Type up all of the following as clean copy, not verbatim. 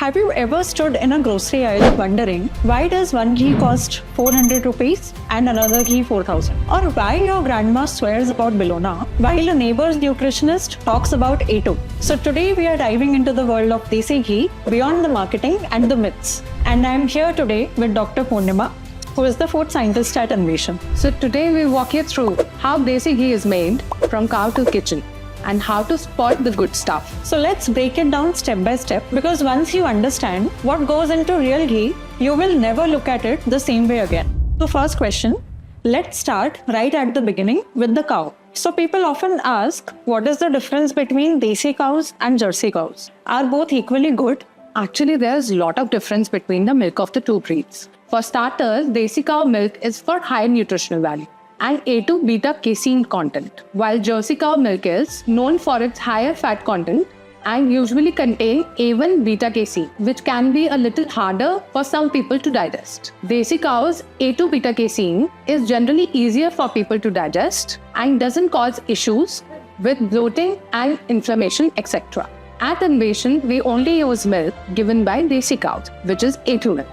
Have you ever stood in a grocery aisle wondering why does one ghee cost 400 rupees and another ghee 4000? Or why your grandma swears about Bellona while a neighbor's nutritionist talks about A2? So today we are diving into the world of Desi ghee beyond the marketing and the myths. And I am here today with Dr. Purnima, who is the food scientist at Anveshan. So today we walk you through how Desi ghee is made from cow to kitchen and how to spot the good stuff. So let's break it down step by step, because once you understand what goes into real ghee, you will never look at it the same way again. So first question, let's start right at the beginning with the cow. So people often ask, what is the difference between Desi cows and Jersey cows? Are both equally good? Actually, there's a lot of difference between the milk of the two breeds. For starters, Desi cow milk is for high nutritional value and A2 beta casein content, while Jersey cow milk is known for its higher fat content and usually contain A1 beta casein, which can be a little harder for some people to digest. Desi cow's A2 beta casein is generally easier for people to digest and doesn't cause issues with bloating and inflammation, etc. At Anveshan, we only use milk given by Desi cows, which is A2 milk.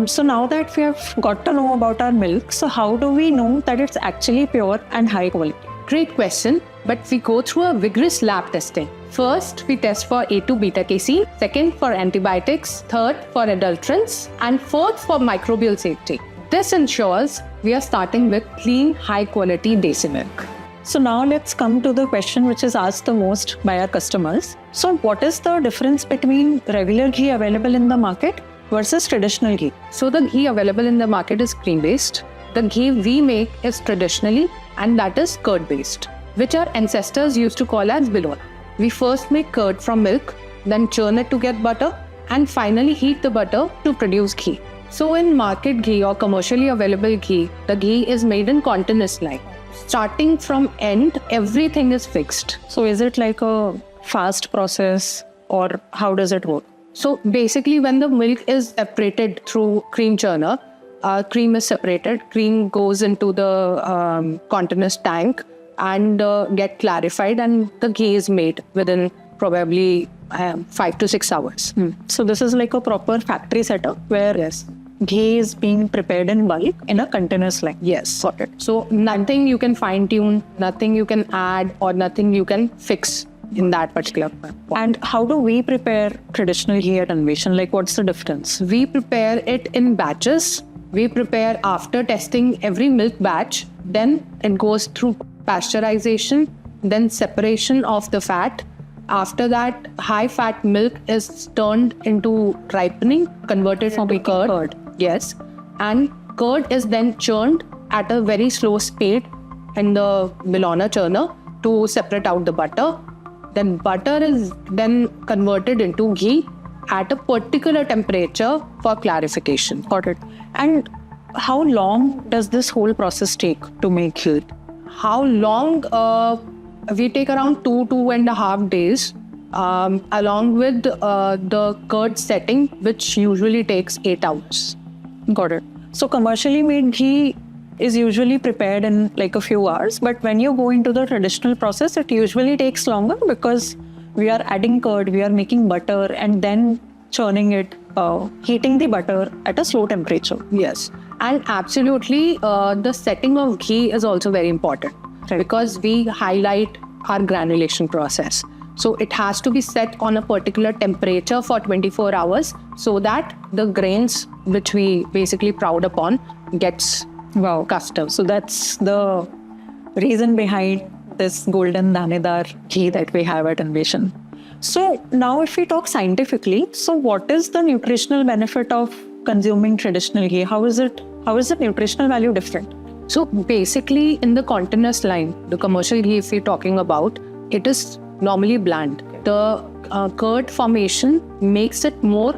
So now that we have got to know about our milk, so how do we know that it's actually pure and high quality? Great question, but we go through a vigorous lab testing. First, we test for A2 beta casein, second for antibiotics, third for adulterants, and fourth for microbial safety. This ensures we are starting with clean, high quality Desi milk. So now let's come to the question which is asked the most by our customers. So what is the difference between regular ghee available in the market versus traditional ghee? So the ghee available in the market is cream-based. The ghee we make is traditionally, and that is curd-based, which our ancestors used to call as Bellona. We first make curd from milk, then churn it to get butter, and finally heat the butter to produce ghee. So in market ghee or commercially available ghee, the ghee is made in continuous line. Starting from end, everything is fixed. So is it like a fast process, or how does it work? So basically, when the milk is separated through cream churner, cream is separated, cream goes into the continuous tank and get clarified, and the ghee is made within probably 5 to 6 hours. So this is like a proper factory setup where ghee is being prepared in bulk in a continuous line. Yes. Got it. So nothing you can fine tune, nothing you can add, or nothing you can fix in that particular point. And how do we prepare traditional ghee at Anveshan? Like, what's the difference? We prepare it in batches. We prepare after testing every milk batch. Then it goes through pasteurization, then separation of the fat. After that, high fat milk is turned into ripening, converted from curd. Yes. And curd is then churned at a very slow speed in the Bellona churner to separate out the butter. Then butter is then converted into ghee at a particular temperature for clarification. Got it. And how long does this whole process take to make ghee? How long? We take around 2.5 days, along with the curd setting, which usually takes 8 hours. Got it. So commercially made ghee is usually prepared in like a few hours, but when you go into the traditional process, it usually takes longer because we are adding curd, we are making butter, and then churning it, heating the butter at a slow temperature. Yes, and absolutely, the setting of ghee is also very important, because we highlight our granulation process. So it has to be set on a particular temperature for 24 hours so that the grains which we basically proud upon gets custom. So that's the reason behind this golden danedar ghee that we have at Anveshan. So now if we talk scientifically, so what is the nutritional benefit of consuming traditional ghee? How is the nutritional value different? So basically, in the continuous line, the commercial ghee if we're talking about, it is normally bland. The curd formation makes it more,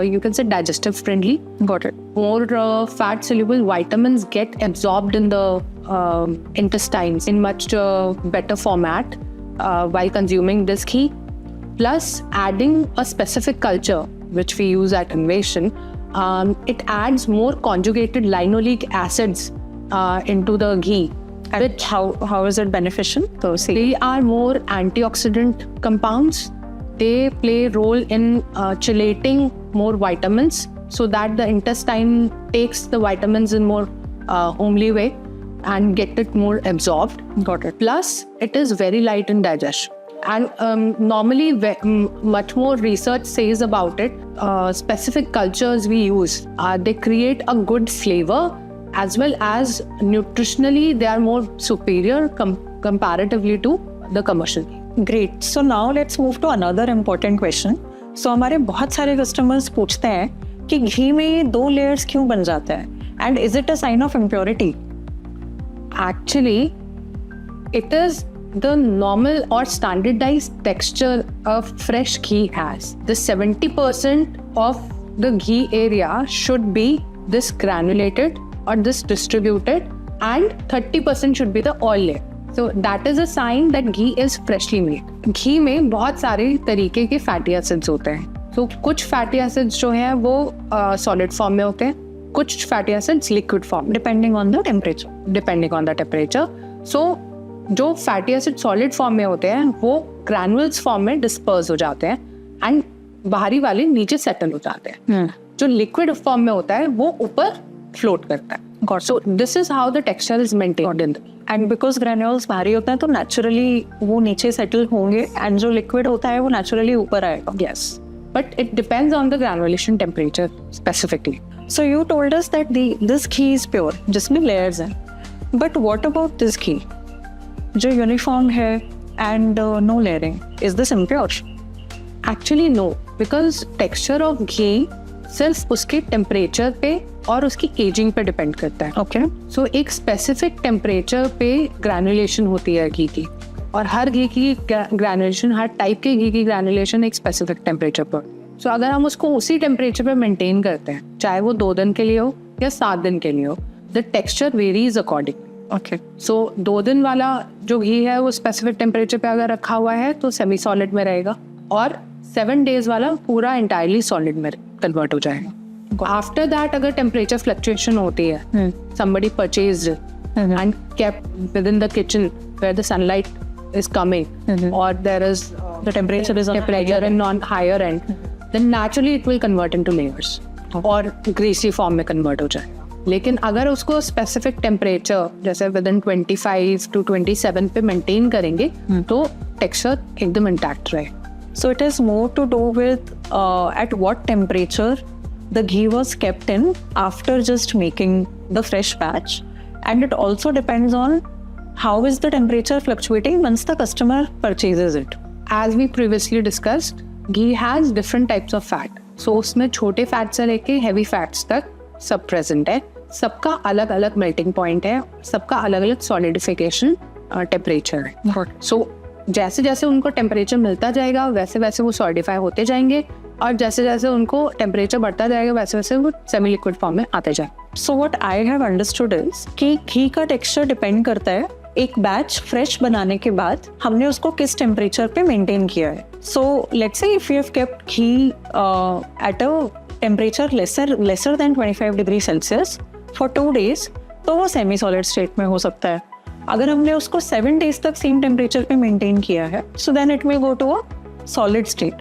you can say, digestive friendly. Got it. More fat soluble vitamins get absorbed in the intestines in much better format while consuming this ghee. Plus, adding a specific culture which we use at Anveshan, it adds more conjugated linoleic acids into the ghee. And how is it beneficial? They are more antioxidant compounds they play role in chelating more vitamins so that the intestine takes the vitamins in more homely way and get it more absorbed. Got it. Plus, it is very light in digestion. And normally, much more research says about it. Specific cultures we use, they create a good flavor, as well as nutritionally, they are more superior comparatively to the commercial. Great. So now let's move to another important question. So हमारे बहुत सारे customers पूछते हैं कि घी में 2 layers क्यों बन जाता है? And is it a sign of impurity? Actually, it is the normal or standardized texture of fresh ghee has. The 70% of the ghee area should be this granulated or this distributed, and 30% should be the oil layer. So that is a sign that ghee is freshly made. घी में बहुत सारे तरीके के fatty acids होते हैं. तो कुछ fatty acids जो हैं वो सॉलिड फॉर्म में होते हैं, कुछ fatty acids liquid form, Depending on the temperature. Depending on the temperature. So जो फैटी एसिड सॉलिड फॉर्म में होते हैं वो ग्रैनुल्स फॉर्म में डिस्पर्स हो जाते हैं एंड बाहरी वाले नीचे सेटल हो जाते हैं. जो लिक्विड फॉर्म में होता है वो ऊपर फ्लोट करता है. So this is how the texture is maintained. And because granules भारी होते हैं तो नेचुरली वो नीचे सेटल होंगे एंड जो लिक्विड होता है वो नेचुरली ऊपर आएगा. Yes, but it depends on the granulation temperature specifically. So you told us that this ghee is pure, जिसमें layers हैं. But what about this ghee? जो uniform है and no layering. Is this impure? Actually no, because texture of ghee सिर्फ उसके temperature पे और उसकी ageing पे डिपेंड करता है. Okay. सो एक स्पेसिफिक टेम्परेचर पे ग्रैनुलेशन होती है घी की, और हर घी की ग्रैनुलेशन, हर टाइप के घी की ग्रैनुलेशन एक स्पेसिफिक टेम्परेचर पर. सो अगर हम उसको उसी टेम्परेचर पे मेंटेन करते हैं, चाहे वो 2 दिन के लिए हो या 7 दिन के लिए हो, the texture varies according. Okay. सो 2 दिन वाला जो घी है वो स्पेसिफिक टेम्परेचर पे अगर रखा हुआ है तो सेमी सॉलिड में रहेगा, और 7 डेज वाला पूरा इंटायरली सॉलिड में कन्वर्ट हो जाएगा. आफ्टर दैट अगर टेम्परेचर फ्लक्चुएशन होती है, somebody purchased and kept within the kitchen where the sunlight is coming, or there is The temperature is on temperature and on higher end, then naturally it will convert into layers और greasy form में convert हो जाएगा. लेकिन अगर उसको specific temperature जैसे within 25 to 27 पे maintain करेंगे तो texture एकदम intact रहे. So it is more to do with at what temperature the ghee was kept in after just making the fresh batch, and it also depends on how is the temperature fluctuating once the customer purchases it. As we previously discussed, ghee has different types of fat. So उसमें छोटे fat से लेके heavy fats तक सब present है. सबका अलग अलग melting point है, सबका अलग अलग solidification temperature है. So जैसे जैसे उनको टेम्परेचर मिलता जाएगा वैसे वैसे वो सॉलिडिफाई होते जाएंगे, और जैसे जैसे उनको टेम्परेचर बढ़ता जाएगा वैसे वैसे वो सेमी लिक्विड फॉर्म में आते जाएंगे. So what I have understood is कि घी का टेक्सचर डिपेंड करता है एक बैच फ्रेश बनाने के बाद हमने उसको किस टेम्परेचर पे मेंटेन किया है. So let's say if you have kept ghee at a temperature lesser than 25 degree Celsius for 2 days, तो वो सेमी सॉलिड स्टेट में हो सकता है. अगर हमने उसको 7 days तक सेम टेम्परेचर पे मेंटेन किया है, so then it may go to a solid state.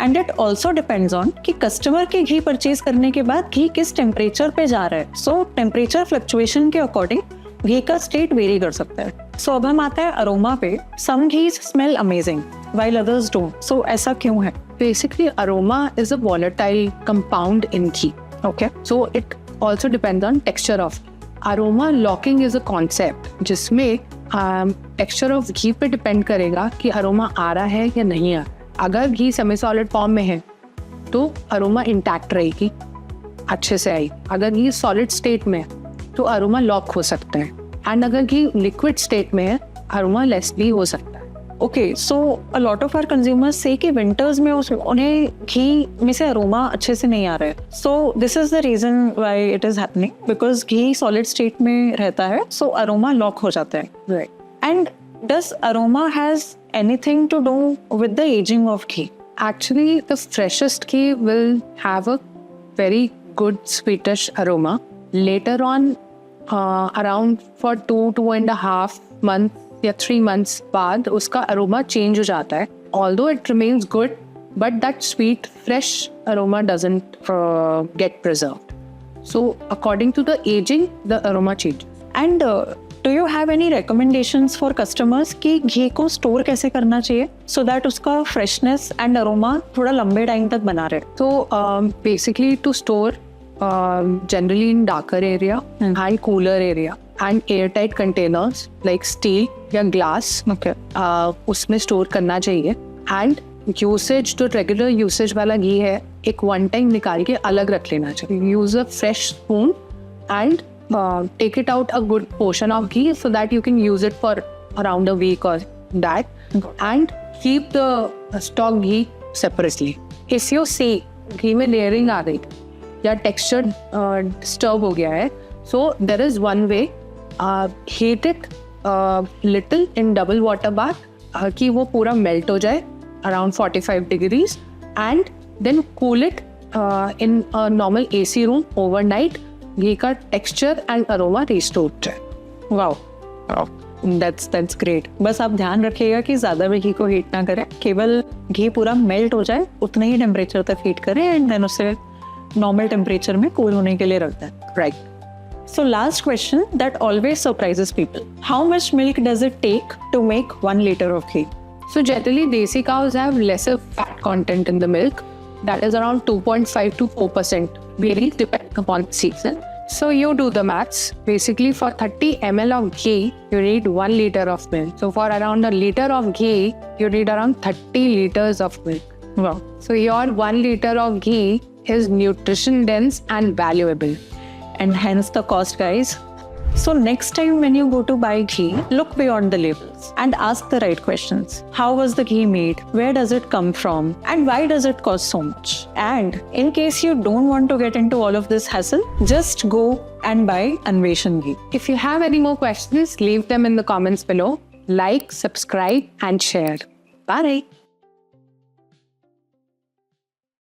And it also depends on कि कस्टमर के घी परचेज करने के बाद घी किस टेम्परेचर पे जा रहा है. सो टेम्परेचर फ्लक्चुएशन के अकॉर्डिंग घी का स्टेट वेरी कर सकता है. सो अब हम आते हैं अरोमा पे. Some ghees smell amazing while others don't. So ऐसा क्यों है? Basically, aroma is a volatile compound in ghee. Okay. So it also depends on texture of. Aroma locking is a concept जिसमें texture of घी पे depend करेगा कि aroma आ रहा है या नहीं आ रहा. अगर घी सेमी सॉलिड फॉर्म में है तो अरोमा इंटैक्ट रहेगी, अच्छे से आई. अगर घी सॉलिड स्टेट में है तो अरोमा लॉक हो सकता है, एंड अगर घी लिक्विड स्टेट में है अरोमा लेस भी हो सकता है. Okay, so a lot of our consumers से कि विंटर्स में उन्हें घी में से अरोमा अच्छे से नहीं आ रहा है. So this is the reason why it is happening, because घी सॉलिड स्टेट में रहता है, सो अरोमा लॉक हो जाता है. Right. And does aroma has anything to do with the aging of ghee? Actually, the freshest ghee will have a very good sweetish aroma. Later on, around for 2.5 months या 3 months बाद उसका aroma change हो जाता है. Although it remains good, but that sweet, fresh aroma doesn't get preserved. So according to the aging, the aroma changes. And do you have any recommendations for customers कि घी को store कैसे करना चाहिए so that उसका freshness and aroma थोड़ा लंबे time तक बना रहे? So basically to store generally in darker area and cooler area and airtight containers like steel या glass Okay. उसमें store करना चाहिए. And usage जो regular usage वाला घी है एक one time निकाल के अलग रख लेना चाहिए. Use a fresh spoon and take it out a good portion of ghee so that you can use it for around a week or that, and keep the stock ghee separately. If you see घी में layering आ रही या texture disturb हो गया है, so there is one way, heat it little in double water bath कि वो पूरा melt हो जाए around 45 degrees, and then cool it in a normal AC room overnight. घी का टेक्सचर एंड अरोमा रिस्टोर्ड है. Wow. That's great. बस आप ध्यान रखिएगा कि ज़्यादा भी घी को हीट ना करें, केवल घी पूरा मेल्ट हो जाए उतने ही टेम्परेचर तक हीट करें एंड देन उसे नॉर्मल टेम्परेचर में कूल होने के लिए रख दें. Right. So last question that always surprises people. How much milk does it take to make 1 liter of ghee? So generally desi cows have lesser fat content in the milk, that is around 2.5 to 4%, varies depending upon season. So you do the maths. Basically for 30 ml of ghee, you need 1 liter of milk. So for around a liter of ghee, you need around 30 liters of milk. Wow. So your 1 liter of ghee is nutrition dense and valuable. And hence the cost, guys. So next time when you go to buy ghee, look beyond the labels and ask the right questions. How was the ghee made? Where does it come from? And why does it cost so much? And in case you don't want to get into all of this hassle, just go and buy Anveshan ghee. If you have any more questions, leave them in the comments below. Like, subscribe and share. Bye.